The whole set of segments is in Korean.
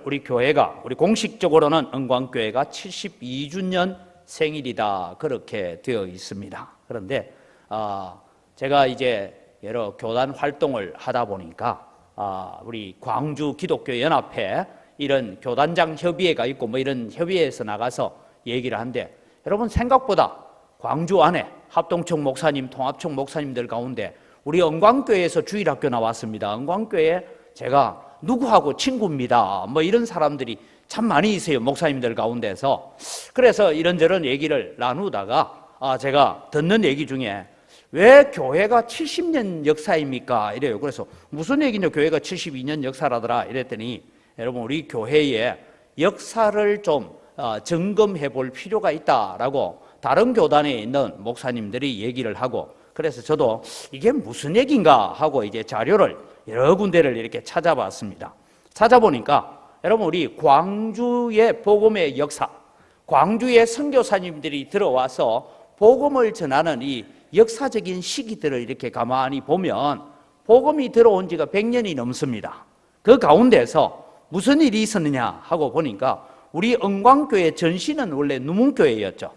우리 교회가, 우리 공식적으로는 은광교회가 72주년 생일이다, 그렇게 되어 있습니다. 그런데 제가 이제 여러 교단 활동을 하다 보니까 우리 광주 기독교 연합회 이런 교단장 협의회가 있고 뭐 이런 협의회에서 나가서 얘기를 하는데, 여러분 생각보다 광주 안에 합동청 목사님, 통합청 목사님들 가운데 우리 은광교회에서 주일학교 나왔습니다. 은광교회에 제가 누구하고 친구입니다, 뭐 이런 사람들이 참 많이 있어요, 목사님들 가운데서. 그래서 이런저런 얘기를 나누다가 제가 듣는 얘기 중에 왜 교회가 70년 역사입니까? 이래요. 그래서 무슨 얘기냐, 교회가 72년 역사라더라 이랬더니, 여러분 우리 교회의 역사를 좀 점검해 볼 필요가 있다라고 다른 교단에 있는 목사님들이 얘기를 하고, 그래서 저도 이게 무슨 얘기인가 하고 이제 자료를 여러 군데를 이렇게 찾아봤습니다. 찾아보니까 여러분 우리 광주의 복음의 역사, 광주의 선교사님들이 들어와서 복음을 전하는 이 역사적인 시기들을 이렇게 가만히 보면 복음이 들어온 지가 100년이 넘습니다. 그 가운데서 무슨 일이 있었느냐 하고 보니까 우리 은광교회 전신은 원래 누문교회였죠.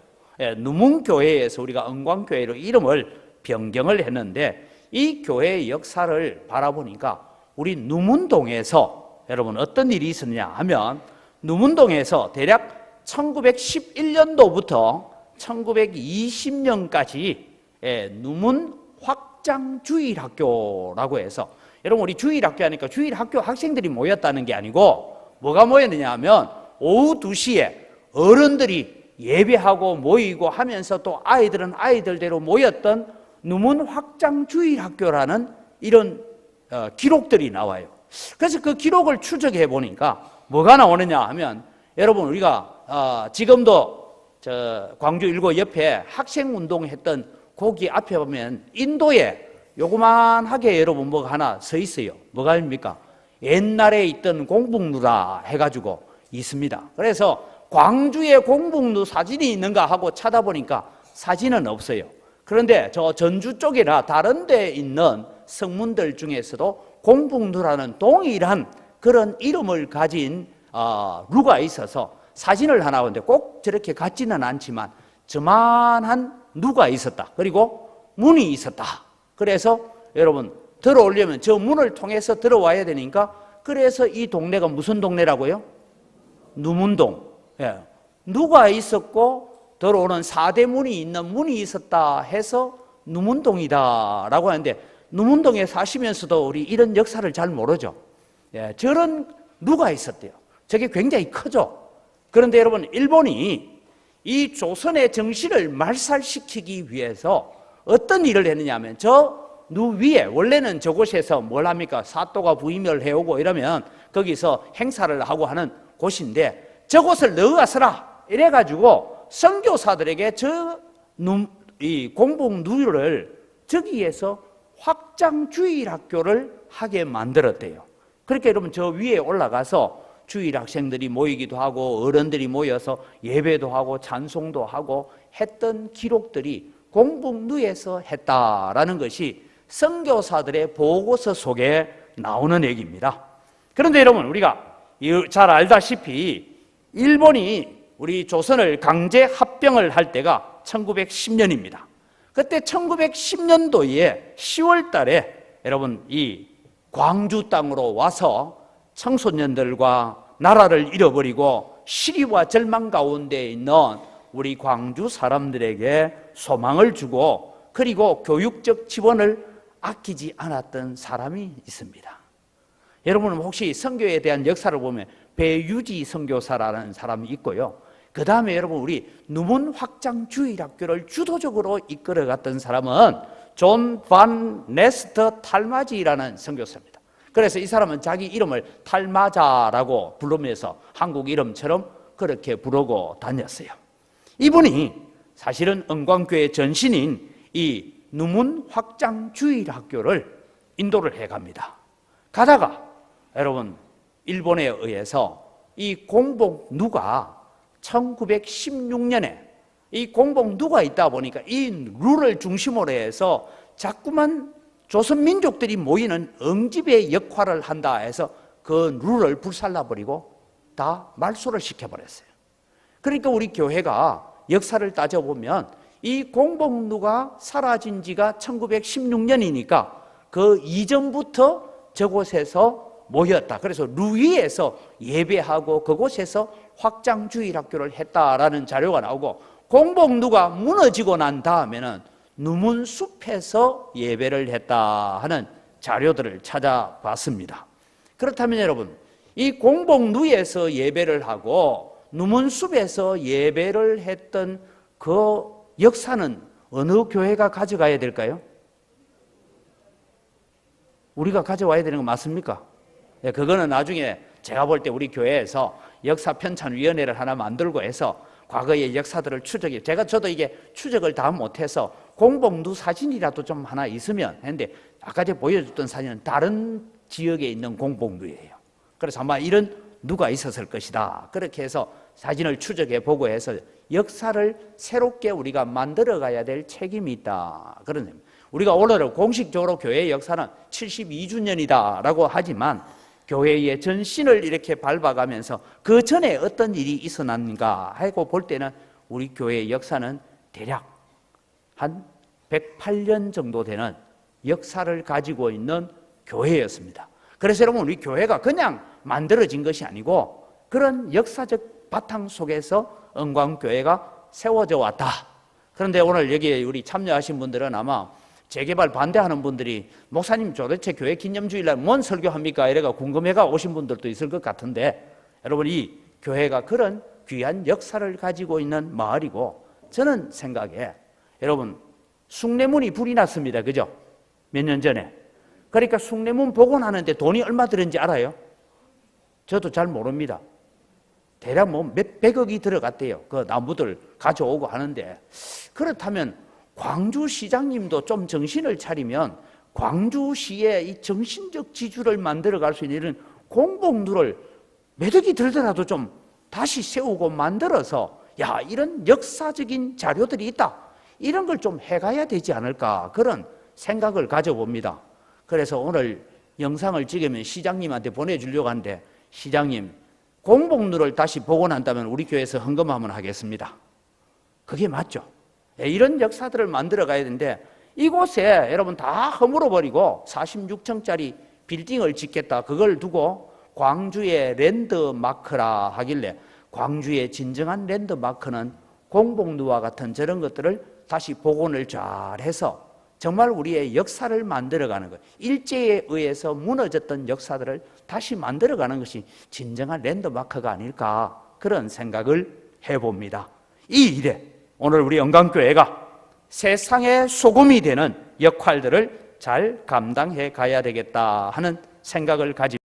누문교회에서 우리가 은광교회로 이름을 변경을 했는데, 이 교회의 역사를 바라보니까 우리 누문동에서 여러분 어떤 일이 있었냐 하면, 누문동에서 대략 1911년도부터 1920년까지 누문 확장주일학교라고 해서, 여러분 우리 주일학교 하니까 주일학교 학생들이 모였다는 게 아니고 뭐가 모였느냐 하면 오후 2시에 어른들이 예배하고 모이고 하면서 또 아이들은 아이들대로 모였던 누문 확장주일학교라는 이런 기록들이 나와요. 그래서 그 기록을 추적해 보니까 뭐가 나오느냐 하면, 여러분 우리가 지금도 저 광주 일고 옆에 학생운동 했던 거기 앞에 보면 인도에 요그만하게 여러분 뭐가 하나 서 있어요. 뭐가 입니까? 옛날에 있던 공북루라 해가지고 있습니다. 그래서 광주에 공북루 사진이 있는가 하고 찾아보니까 사진은 없어요. 그런데 저 전주 쪽이나 다른 데 있는 성문들 중에서도 공북루라는 동일한 그런 이름을 가진 루가 있어서 사진을 하나 보는데 꼭 저렇게 같지는 않지만 저만한 루가 있었다. 그리고 문이 있었다. 그래서 여러분 들어오려면 저 문을 통해서 들어와야 되니까, 그래서 이 동네가 무슨 동네라고요? 누문동. 누가 있었고 들어오는 4대 문이 있는 문이 있었다 해서 누문동이다 라고 하는데, 누문동에 사시면서도 우리 이런 역사를 잘 모르죠. 저런 누가 있었대요. 저게 굉장히 크죠. 그런데 여러분 일본이 이 조선의 정신을 말살시키기 위해서 어떤 일을 했느냐 하면, 저 누 위에 원래는 저곳에서 뭘 합니까? 사또가 부임을 해오고 이러면 거기서 행사를 하고 하는 곳인데, 저곳을 넣어가서라 이래가지고 선교사들에게 이 공북루를 저기에서 확장주일학교를 하게 만들었대요. 그렇게 여러분 저 위에 올라가서 주일학생들이 모이기도 하고 어른들이 모여서 예배도 하고 찬송도 하고 했던 기록들이 공북루에서 했다라는 것이 선교사들의 보고서 속에 나오는 얘기입니다. 그런데 여러분 우리가 잘 알다시피 일본이 우리 조선을 강제 합병을 할 때가 1910년입니다. 그때 1910년도에 10월 달에 여러분 이 광주 땅으로 와서 청소년들과 나라를 잃어버리고 시리와 절망 가운데 있는 우리 광주 사람들에게 소망을 주고, 그리고 교육적 지원을 아끼지 않았던 사람이 있습니다. 여러분 혹시 선교에 대한 역사를 보면 배유지 선교사라는 사람이 있고요. 그 다음에 여러분 우리 누문 확장주일학교를 주도적으로 이끌어갔던 사람은 존 반 네스터 탈마지라는 선교사입니다. 그래서 이 사람은 자기 이름을 탈마자라고 부르면서 한국 이름처럼 그렇게 부르고 다녔어요. 이분이 사실은 은광교회 전신인 이 누문 확장주일학교를 인도를 해갑니다. 가다가 여러분 일본에 의해서 이 공복루가 1916년에 이 공복루가 있다 보니까 이 루를 중심으로 해서 자꾸만 조선민족들이 모이는 응집의 역할을 한다 해서 그 룰을 불살라버리고 다 말소를 시켜버렸어요. 그러니까 우리 교회가 역사를 따져보면 이 공복루가 사라진 지가 1916년이니까 그 이전부터 저곳에서 모였다. 그래서 루위에서 예배하고 그곳에서 확장주일학교를 했다라는 자료가 나오고, 공복루가 무너지고 난 다음에는 누문숲에서 예배를 했다 하는 자료들을 찾아봤습니다. 그렇다면 여러분, 이 공복루에서 예배를 하고 누문숲에서 예배를 했던 그 역사는 어느 교회가 가져가야 될까요? 우리가 가져와야 되는 거 맞습니까? 예, 그거는 나중에 제가 볼 때 우리 교회에서 역사 편찬위원회를 하나 만들고 해서 과거의 역사들을 추적해, 저도 이게 추적을 다 못해서 공복루 사진이라도 좀 하나 있으면 했는데, 아까 제가 보여줬던 사진은 다른 지역에 있는 공복루예요. 그래서 아마 이런 누가 있었을 것이다. 그렇게 해서 사진을 추적해 보고 해서 역사를 새롭게 우리가 만들어 가야 될 책임이 있다. 그런 의미. 우리가 오늘 공식적으로 교회의 역사는 72주년이다라고 하지만 교회의 전신을 이렇게 밟아가면서 그 전에 어떤 일이 있었는가 하고 볼 때는 우리 교회의 역사는 대략 한 108년 정도 되는 역사를 가지고 있는 교회였습니다. 그래서 여러분, 우리 교회가 그냥 만들어진 것이 아니고 그런 역사적 바탕 속에서 은광교회가 세워져 왔다. 그런데 오늘 여기에 우리 참여하신 분들은 아마 재개발 반대하는 분들이 목사님 도대체 교회 기념주일날 뭔 설교합니까? 이래가 궁금해가 오신 분들도 있을 것 같은데, 여러분, 이 교회가 그런 귀한 역사를 가지고 있는 마을이고, 저는 생각에 여러분, 숭례문이 불이 났습니다. 그죠? 몇 년 전에. 그러니까 숭례문 복원하는데 돈이 얼마 들었는지 알아요? 저도 잘 모릅니다. 대략 뭐 몇백억이 들어갔대요. 그 나무들 가져오고 하는데, 그렇다면 광주시장님도 좀 정신을 차리면 광주시의 이 정신적 지주를 만들어갈 수 있는 이런 공복루를 몇 억이 들더라도 좀 다시 세우고 만들어서, 야, 이런 역사적인 자료들이 있다, 이런 걸 좀 해가야 되지 않을까, 그런 생각을 가져봅니다. 그래서 오늘 영상을 찍으면 시장님한테 보내주려고 하는데, 시장님, 공복루를 다시 복원한다면 우리 교회에서 헌금하면 하겠습니다. 그게 맞죠? 이런 역사들을 만들어 가야 되는데, 이곳에 여러분 다 허물어버리고 46층짜리 빌딩을 짓겠다, 그걸 두고 광주의 랜드마크라 하길래, 광주의 진정한 랜드마크는 공복루와 같은 저런 것들을 다시 복원을 잘해서 정말 우리의 역사를 만들어가는 것, 일제에 의해서 무너졌던 역사들을 다시 만들어가는 것이 진정한 랜드마크가 아닐까, 그런 생각을 해봅니다. 이 일에 오늘 우리 은광교회가 세상의 소금이 되는 역할들을 잘 감당해 가야 되겠다 하는 생각을 가지고